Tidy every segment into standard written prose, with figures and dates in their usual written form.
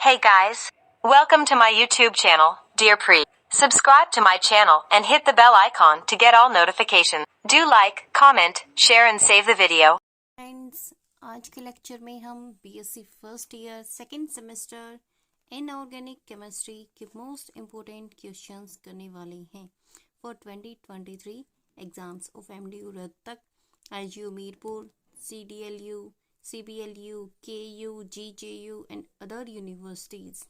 Hey guys, welcome to my YouTube channel, Dear Pre. Subscribe to my channel and hit the bell icon to get all notifications. Do like, comment, share and save the video. Friends, आज के lecture में हम BSc first year second semester inorganic chemistry के most important questions करने वाले हैं for 2023 exams of MDU Rohtak, IGU Mirpur, CDLU, CBLU, KU, GJU and other universities.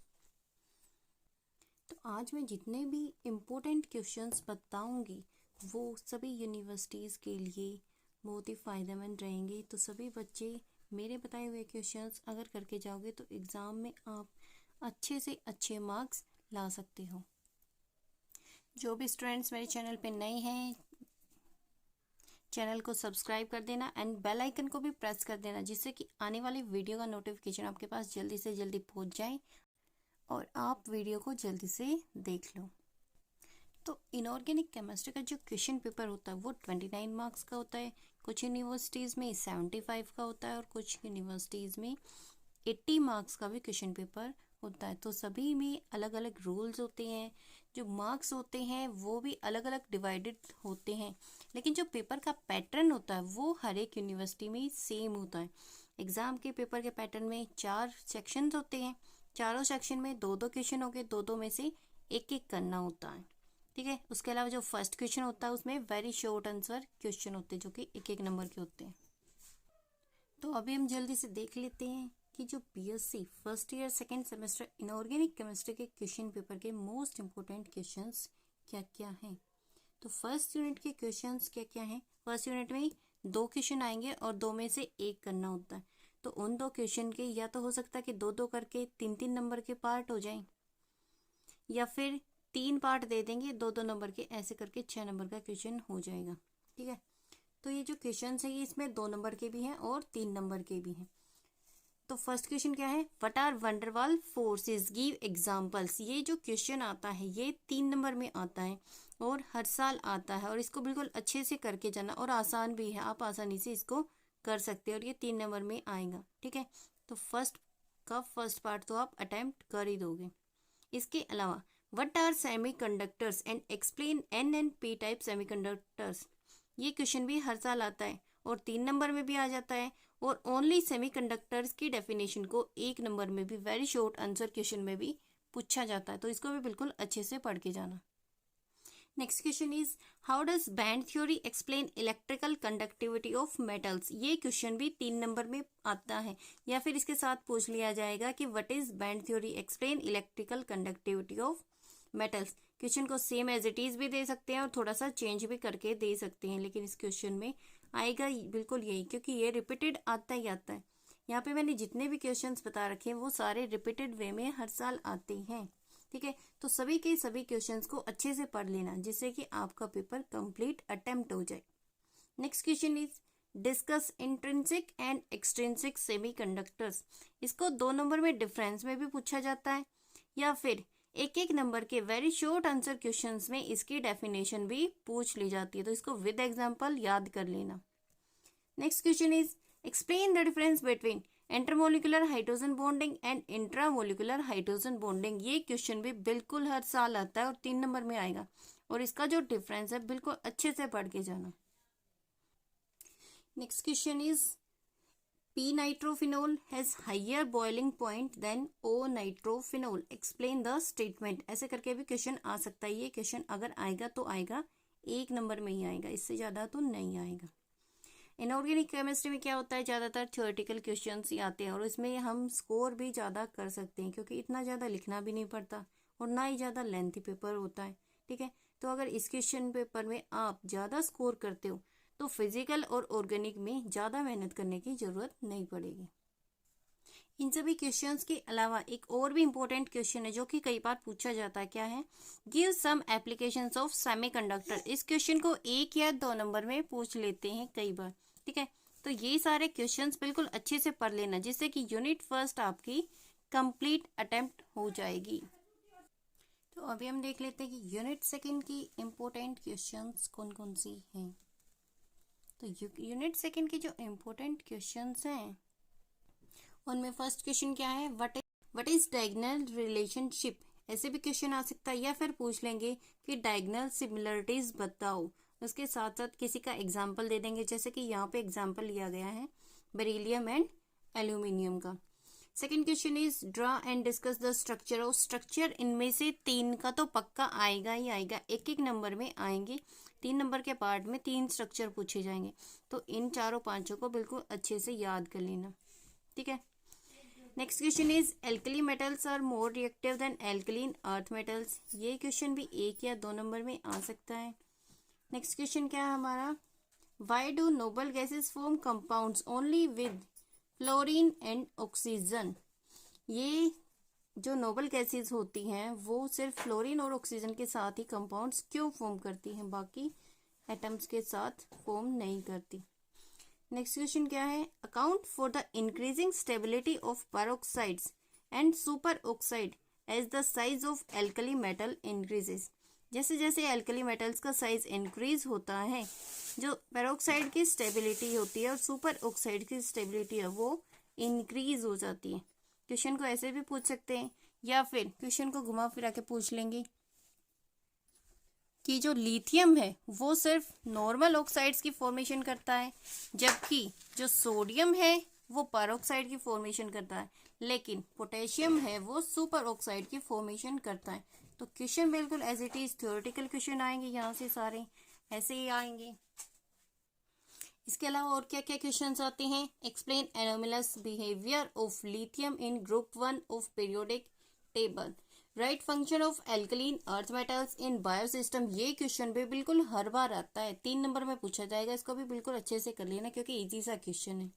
तो आज मैं जितने भी इम्पोर्टेंट क्वेश्चंस बताऊंगी वो सभी यूनिवर्सिटीज़ के लिए बहुत ही फ़ायदेमंद रहेंगे। तो सभी बच्चे मेरे बताए हुए क्वेश्चंस अगर करके जाओगे तो एग्ज़ाम में आप अच्छे से अच्छे मार्क्स ला सकते हो। जो भी स्टूडेंट्स मेरे चैनल पे नए हैं, चैनल को सब्सक्राइब कर देना एंड बेल आइकन को भी प्रेस कर देना, जिससे कि आने वाली वीडियो का नोटिफिकेशन आपके पास जल्दी से जल्दी पहुंच जाए और आप वीडियो को जल्दी से देख लो। तो इनऑर्गेनिक केमिस्ट्री का जो क्वेश्चन पेपर होता है वो 29 मार्क्स का होता है। कुछ यूनिवर्सिटीज़ में 75 का होता है और कुछ यूनिवर्सिटीज़ में 80 मार्क्स का भी क्वेश्चन पेपर होता है। तो सभी में अलग अलग रूल्स होते हैं, जो मार्क्स होते हैं वो भी अलग अलग डिवाइडेड होते हैं, लेकिन जो पेपर का पैटर्न होता है वो हर एक यूनिवर्सिटी में सेम होता है। एग्ज़ाम के पेपर के पैटर्न में 4 सेक्शंस होते हैं, चारों सेक्शन में 2-2 क्वेश्चन होंगे, 2-2 में से एक करना होता है। ठीक है। उसके अलावा जो फर्स्ट क्वेश्चन होता है उसमें वेरी शॉर्ट आंसर क्वेश्चन होते हैं जो कि 1-1 नंबर के होते हैं। तो अभी हम जल्दी से देख लेते हैं कि जो BSc first year second semester inorganic chemistry के क्वेश्चन पेपर के मोस्ट इंपोर्टेंट क्वेश्चंस क्या क्या हैं। तो फर्स्ट यूनिट के क्वेश्चंस क्या क्या हैं। फर्स्ट यूनिट में 2 क्वेश्चन आएंगे और 2 में से 1 करना होता है। तो उन 2 क्वेश्चन के या तो हो सकता है कि 2-2 करके 3-3 नंबर के पार्ट हो जाएं, या फिर 3 पार्ट दे देंगे 2-2 नंबर के, ऐसे करके 6 नंबर का क्वेश्चन हो जाएगा। ठीक है। तो ये जो क्वेश्चन है ये इसमें 2 नंबर के भी हैं और 3 नंबर के भी हैं। तो फर्स्ट क्वेश्चन क्या है, what are van der Waals forces, give examples. ये जो क्वेश्चन आता है ये 3 नंबर में आता है और हर साल आता है, और इसको बिल्कुल अच्छे से करके जाना, और आसान भी है, आप आसानी से इसको कर सकते हैं और ये 3 नंबर में आएगा। ठीक है। तो फर्स्ट पार्ट तो आप अटेम्प्ट कर ही दोगे। इसके अलावा what are semiconductors and explain N and P type semiconductors. ये क्वेश्चन भी हर साल आता है और 3 नंबर में भी आ जाता है, और ओनली सेमीकंडक्टर्स की डेफिनेशन को 1 नंबर में भी वेरी शॉर्ट आंसर क्वेश्चन में भी पूछा जाता है। तो इसको भी बिल्कुल अच्छे से पढ़ के जाना। Next question is how does band theory explain electrical conductivity of metals. ये क्वेश्चन भी 3 नंबर में आता है, या फिर इसके साथ पूछ लिया जाएगा कि what is band theory explain electrical conductivity of metals. Question को सेम एज इट इज भी दे सकते हैं और थोड़ा सा चेंज भी करके दे सकते हैं, लेकिन इस क्वेश्चन में आएगा बिल्कुल यही, क्योंकि ये रिपीटेड आता ही आता है। यहाँ पे मैंने जितने भी क्वेश्चंस बता रखे हैं वो सारे रिपीटेड वे में हर साल आते हैं। ठीक है। तो सभी के सभी क्वेश्चंस को अच्छे से पढ़ लेना, जिससे कि आपका पेपर कंप्लीट अटेम्प्ट हो जाए। Next question is discuss intrinsic and extrinsic semiconductors. इसको 2 नंबर में डिफरेंस में भी पूछा जाता है, या फिर 1-1 नंबर के वेरी शॉर्ट आंसर क्वेश्चंस में इसकी डेफिनेशन भी पूछ ली जाती है। तो इसको विद एग्जांपल याद कर लेना। Next question is explain the difference between intermolecular hydrogen bonding and intramolecular hydrogen bonding. ये क्वेश्चन भी बिल्कुल हर साल आता है और 3 नंबर में आएगा, और इसका जो डिफरेंस है बिल्कुल अच्छे से पढ़ के जाना। Next question is P nitrophenol has higher boiling point than O nitrophenol. Explain the statement. ऐसे करके भी क्वेश्चन आ सकता है। ये क्वेश्चन अगर आएगा तो आएगा 1 नंबर में ही आएगा, इससे ज़्यादा तो नहीं आएगा। इनऑर्गेनिक केमिस्ट्री में क्या होता है, ज़्यादातर थ्योरेटिकल क्वेश्चंस ही आते हैं और इसमें हम स्कोर भी ज़्यादा कर सकते हैं, क्योंकि इतना ज़्यादा लिखना भी नहीं पड़ता और ना ही ज़्यादा लेंथी पेपर होता है। ठीक है। तो अगर इस क्वेश्चन पेपर में आप ज़्यादा स्कोर करते हो तो फिजिकल और ऑर्गेनिक में ज़्यादा मेहनत करने की ज़रूरत नहीं पड़ेगी। इन सभी क्वेश्चंस के अलावा एक और भी इम्पोर्टेंट क्वेश्चन है जो कि कई बार पूछा जाता है। क्या है, give some applications of semiconductor. इस क्वेश्चन को 1 या 2 नंबर में पूछ लेते हैं कई बार। ठीक है। तो ये सारे क्वेश्चंस बिल्कुल अच्छे से पढ़ लेना, जिससे कि यूनिट फर्स्ट आपकी कंप्लीट अटेम्प्ट हो जाएगी। तो अभी हम देख लेते हैं कि यूनिट सेकेंड की इम्पोर्टेंट क्वेश्चंस कौन कौन सी हैं। तो यूनिट सेकेंड के जो इम्पोर्टेंट क्वेश्चंस हैं उनमें फर्स्ट क्वेश्चन क्या है, what is what is diagonal relationship, ऐसे भी क्वेश्चन आ सकता है। या फिर पूछ लेंगे कि डायगोनल सिमिलरिटीज बताओ, उसके साथ साथ किसी का एग्जाम्पल दे देंगे, जैसे कि यहाँ पे एग्जाम्पल लिया गया है बेरिलियम एंड एल्यूमिनियम का। Second question is draw and discuss the structure of structure. इनमें से 3 का तो पक्का आएगा ही आएगा, एक एक नंबर में आएंगे, 3 नंबर के पार्ट में 3 स्ट्रक्चर पूछे जाएंगे, तो इन चारों पांचों को बिल्कुल अच्छे से याद कर लेना, ठीक है। Next question is alkali metals are more reactive than alkaline earth metals. ये क्वेश्चन भी 1 या 2 नंबर में आ सकता है। नेक्स्ट क्वेश्चन क्या है हमारा, why do noble gases form compounds only with fluorine and oxygen. ये जो नोबल गैसेस होती हैं वो सिर्फ फ्लोरीन और ऑक्सीजन के साथ ही कंपाउंड्स क्यों फॉर्म करती हैं, बाकी एटम्स के साथ फॉर्म नहीं करती। नेक्स्ट क्वेश्चन क्या है, account for the increasing stability of peroxides and super oxide as the size of alkali metal increases. जैसे जैसे एल्कली मेटल्स का साइज इंक्रीज होता है, जो पेरोक्साइड की स्टेबिलिटी होती है और सुपर ऑक्साइड की स्टेबिलिटी है वो इंक्रीज हो जाती है। क्वेश्चन को ऐसे भी पूछ सकते हैं, या फिर क्वेश्चन को घुमा फिरा के पूछ लेंगे कि जो लिथियम है वो सिर्फ नॉर्मल ऑक्साइड्स की फॉर्मेशन करता है, जबकि जो सोडियम है वो पेरोक्साइड की फॉर्मेशन करता है, लेकिन पोटेशियम है वो सुपर ऑक्साइड की फॉर्मेशन करता है। तो क्वेश्चन बिल्कुल as it is theoretical question आएंगे, यहाँ से सारे ऐसे ही आएंगे। इसके अलावा और क्या क्या क्वेश्चंस आते हैं, explain anomalous behaviour of lithium in group 1 of periodic table, right function of alkaline earth metals in biosystem. ये क्वेश्चन भी बिल्कुल हर बार आता है, 3 नंबर में पूछा जाएगा, इसको भी बिल्कुल अच्छे से कर लेना क्योंकि इजी सा क्वेश्चन है।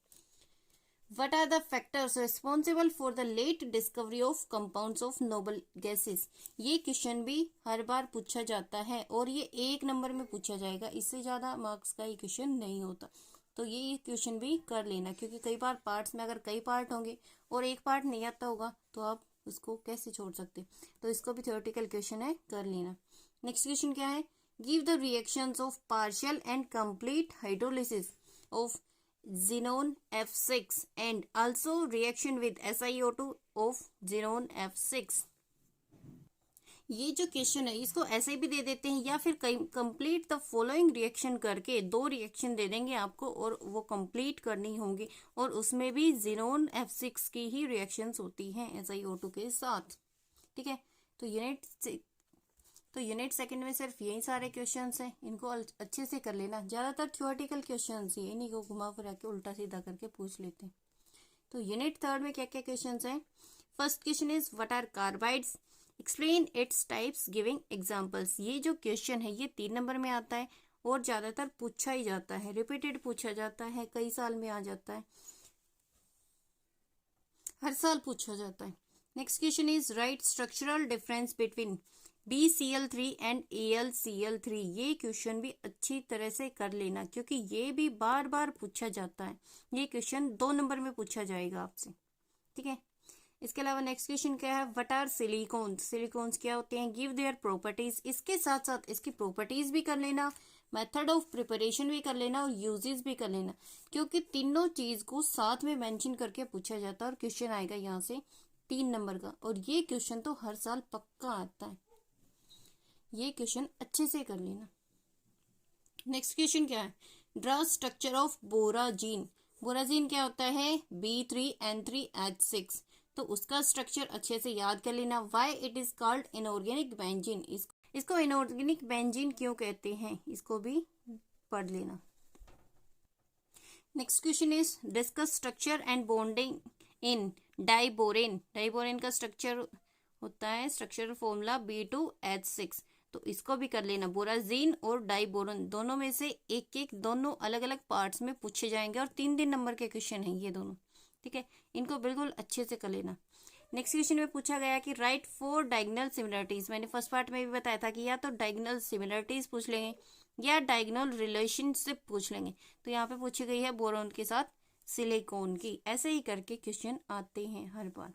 What are the factors responsible for the late discovery of compounds of noble gases? ये क्वेश्चन भी हर बार पूछा जाता है और ये 1 नंबर में पूछा जाएगा, इससे ज्यादा मार्क्स का ये क्वेश्चन नहीं होता, तो ये क्वेश्चन भी कर लेना, क्योंकि कई बार पार्ट्स में अगर कई पार्ट होंगे और एक पार्ट नहीं आता होगा तो आप उसको कैसे छोड़ सकते, तो इसको भी थ्योरेटिकल क्वेश्चन है, कर लेना। नेक्स्ट क्वेश्चन क्या है, give the reactions of partial and complete hydrolysis of xenon F6 and also reaction with SiO2 of xenon F6। ये जो क्वेश्चन है इसको ऐसे भी दे देते हैं, या फिर कंप्लीट द फॉलोइंग रिएक्शन करके 2 रिएक्शन दे देंगे आपको और वो कंप्लीट करनी होंगी, और उसमें भी xenon F6 की ही रिएक्शंस होती हैं SiO2 के साथ, ठीक है। तो यूनिट सेकंड में सिर्फ यही सारे क्वेश्चंस हैं, इनको अच्छे से कर लेना। ज्यादातर थ्योरेटिकल क्वेश्चंस ही इन्हीं को घुमा फिरा के उल्टा सीधा करके पूछ लेते हैं। तो यूनिट थर्ड में क्या क्या क्वेश्चंस हैं, first question is what are carbides, explain its types giving examples. ये जो क्वेश्चन है ये 3 नंबर में आता है और ज्यादातर पूछा ही जाता है, रिपीटेड पूछा जाता है, कई साल में आ जाता है, हर साल पूछा जाता है। Next question is right structural difference between BCl3 and AlCl3। ये क्वेश्चन भी अच्छी तरह से कर लेना क्योंकि ये भी बार बार पूछा जाता है, ये क्वेश्चन 2 नंबर में पूछा जाएगा आपसे, ठीक है। इसके अलावा नेक्स्ट क्वेश्चन क्या है, व्हाट आर सिलिकॉन्स, सिलिकॉन्स क्या होते हैं, गिव देयर प्रॉपर्टीज। इसके साथ साथ इसकी प्रॉपर्टीज भी कर लेना, मेथड ऑफ प्रिपरेशन भी कर लेना और यूजेस भी कर लेना, क्योंकि तीनों चीज को साथ में मेंशन करके पूछा जाता है और क्वेश्चन आएगा यहाँ से 3 नंबर का, और ये क्वेश्चन तो हर साल पक्का आता है, ये क्वेश्चन अच्छे से कर लेना। नेक्स्ट क्वेश्चन क्या है, ड्रा स्ट्रक्चर ऑफ बोराजीन। बोराजीन क्या होता है, B3N3H6, तो उसका स्ट्रक्चर अच्छे से याद कर लेना। Why it is called inorganic benzene, इसको इनऑर्गेनिक बेंजीन क्यों कहते हैं, इसको भी पढ़ लेना। Next question is discuss structure and bonding in diborane. Diborane का स्ट्रक्चर होता है, स्ट्रक्चर फॉर्मूला B2H6, तो इसको भी कर लेना। बोराजीन और डाइबोरेन दोनों में से एक दोनों अलग अलग पार्ट्स में पूछे जाएंगे और 3 नंबर के क्वेश्चन हैं ये दोनों, ठीक है, इनको बिल्कुल अच्छे से कर लेना। नेक्स्ट क्वेश्चन में पूछा गया कि राइट 4 डायगोनल सिमिलरिटीज। मैंने फर्स्ट पार्ट में भी बताया था कि या तो डायगोनल सिमिलरिटीज पूछ लेंगे या डायगोनल रिलेशनशिप पूछ लेंगे, तो यहाँ पे पूछी गई है बोरोन के साथ सिलिकॉन की। ऐसे ही करके क्वेश्चन आते हैं हर बार,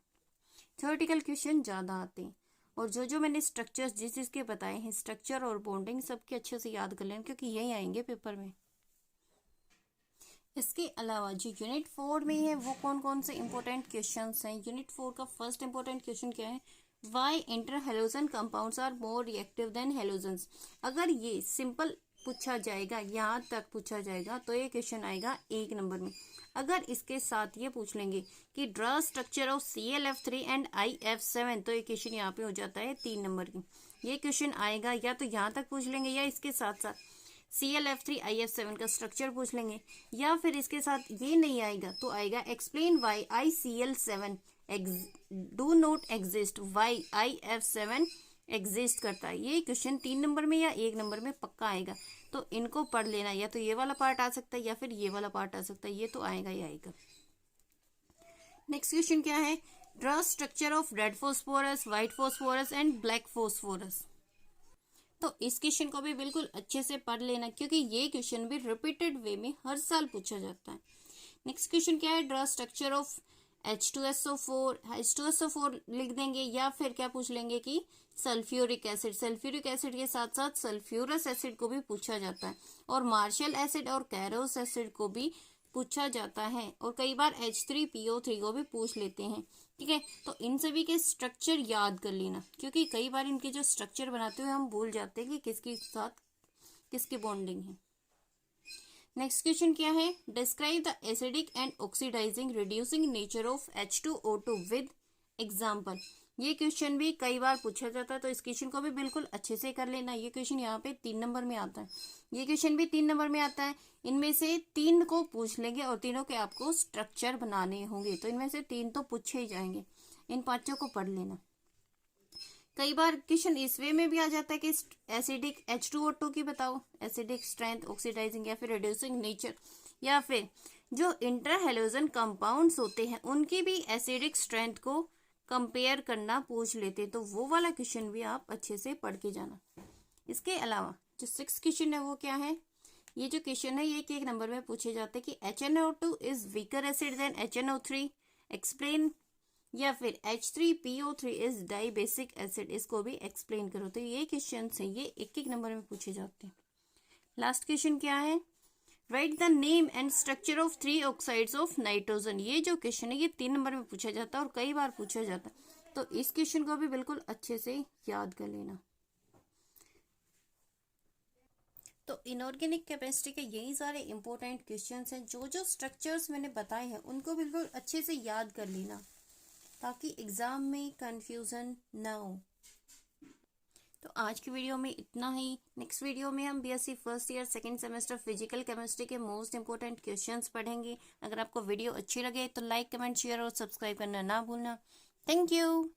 थ्योरेटिकल क्वेश्चन ज्यादा आते हैं, और जो मैंने स्ट्रक्चर्स जिस जिसके बताए हैं, स्ट्रक्चर और बॉन्डिंग सबके अच्छे से याद कर लें क्योंकि यही आएंगे पेपर में। इसके अलावा जो यूनिट 4 में है वो कौन कौन से इंपॉर्टेंट क्वेश्चंस हैं। यूनिट 4 का फर्स्ट इंपॉर्टेंट क्वेश्चन क्या है, why inter halogen compounds are more reactive than halogens. अगर ये सिंपल पूछा जाएगा, यहाँ तक पूछा जाएगा, तो ये क्वेश्चन आएगा 1 नंबर में। अगर इसके साथ ये पूछ लेंगे कि draw structure of ClF3 and IF7, तो ये क्वेश्चन यहाँ पे हो जाता है 3 नंबर की। ये क्वेश्चन आएगा या तो यहाँ तक पूछ लेंगे या इसके साथ साथ ClF3 IF7 का स्ट्रक्चर पूछ लेंगे, या फिर इसके साथ ये नहीं आएगा तो आएगा explain why ICl7 do not exist, why IF7 exist करता है। ये क्वेश्चन 3 नंबर में या 1 नंबर में पक्का आएगा, तो इनको पढ़ लेना। या तो ये वाला पार्ट आ सकता है या फिर ये वाला पार्ट आ सकता है, ये तो आएगा ही आएगा। नेक्स्ट क्वेश्चन क्या है, draw structure of red phosphorus, white phosphorus and black phosphorus. तो इस क्वेश्चन को भी बिल्कुल अच्छे से पढ़ लेना, क्योंकि ये क्वेश्चन भी रिपीटेड वे में हर साल पूछा जाता है। नेक्स्ट क्वेश्चन क्या है, draw structure of H2SO4, H2SO4 लिख देंगे, या फिर क्या पूछ लेंगे कि सल्फ्यूरिक एसिड। सल्फ्यूरिक एसिड के साथ साथ सल्फ्यूरस एसिड को भी पूछा जाता है, और मार्शल एसिड और कैरोस एसिड को भी पूछा जाता है, और कई बार H3PO3 को भी पूछ लेते हैं। ठीक है, तो इन सभी के स्ट्रक्चर याद कर लेना, क्योंकि कई बार इनके जो स्ट्रक्चर बनाते हुए हम भूल जाते हैं कि किसके साथ किसकी बॉन्डिंग है। नेक्स्ट क्वेश्चन क्या है, describe the acidic and oxidising reducing nature of H2O2 with example. ये क्वेश्चन भी कई बार पूछा जाता है, तो इस क्वेश्चन को भी बिल्कुल अच्छे से कर लेना। ये क्वेश्चन यहाँ पे 3 नंबर में आता है, ये क्वेश्चन भी 3 नंबर में आता है। इनमें से 3 को पूछ लेंगे और तीनों के आपको स्ट्रक्चर बनाने होंगे, तो इनमें से 3 तो पूछे ही जाएंगे। इन 5 को पढ़ लेना। कई बार क्वेश्चन इस वे में भी आ जाता है कि एसिडिक H2O2 की बताओ, एसिडिक स्ट्रेंथ, ऑक्सीडाइजिंग या फिर रिड्यूसिंग नेचर, या फिर जो इंटर हेलोजन कंपाउंड्स होते हैं उनकी भी एसिडिक स्ट्रेंथ को कंपेयर करना पूछ लेते, तो वो वाला क्वेश्चन भी आप अच्छे से पढ़ के जाना। इसके अलावा जो 6 क्वेश्चन है वो क्या है, ये जो क्वेश्चन है ये 1 नंबर में पूछे जाते हैं कि HNO2 is weaker acid than HNO3, explain, या फिर H3PO3 is die basic acid, इसको भी एक्सप्लेन करो। तो ये क्वेश्चन है ये 1 नंबर में पूछे जाते हैं। लास्ट क्वेश्चन क्या है, right the name and structure of 3 oxides of nitrogen. ये जो क्वेश्चन है ये 3 नंबर में पूछा जाता है और कई बार पूछा जाता है, तो इस क्वेश्चन को भी बिल्कुल अच्छे से याद कर लेना। तो इनऑर्गेनिक केमिस्ट्री के यही सारे इंपॉर्टेंट क्वेश्चंस हैं। जो जो स्ट्रक्चर्स मैंने बताए हैं उनको बिल्कुल अच्छे से याद कर लेना, ताकि एग्जाम में कंफ्यूजन ना हो। तो आज की वीडियो में इतना ही। नेक्स्ट वीडियो में हम BSc first year second semester physical chemistry के मोस्ट इंपोर्टेंट क्वेश्चंस पढ़ेंगे। अगर आपको वीडियो अच्छी लगे तो लाइक, कमेंट, शेयर और सब्सक्राइब करना ना भूलना। Thank you.